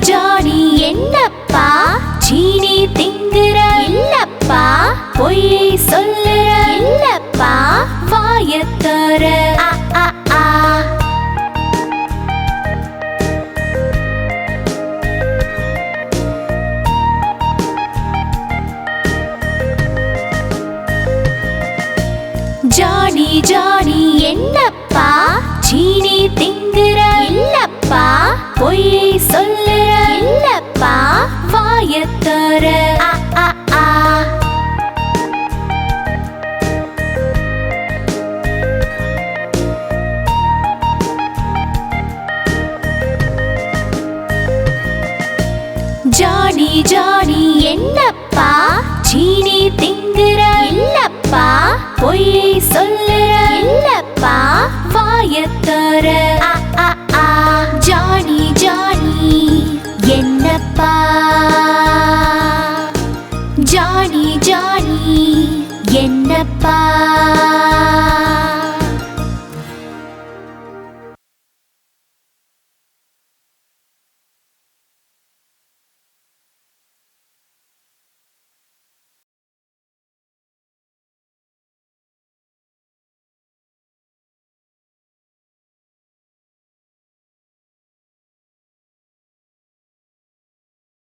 Johnny என்னப்பா சீனி திங்குற இல்லப்பா பொய்யை சொல்லுற இல்லப்பா வாயத்தர ஆ ஆ ஆ ஜானி ஜானி என்னப்பா சீனி திங்குற இல்லப்பா பொய்யை சொல்லுற இல்லப்பா வாயத்தர ஆ ஆ ஆ ஜானி ஜானி என்னப்பா சீனி திங்குற இல்லப்பா பொய்யை சொல்லுற இல்லப்பா வாயத்தர ஆ ஆ ஆ ஜானி ஜானி என்னப்பா ஜானி ஜானி என்னப்பா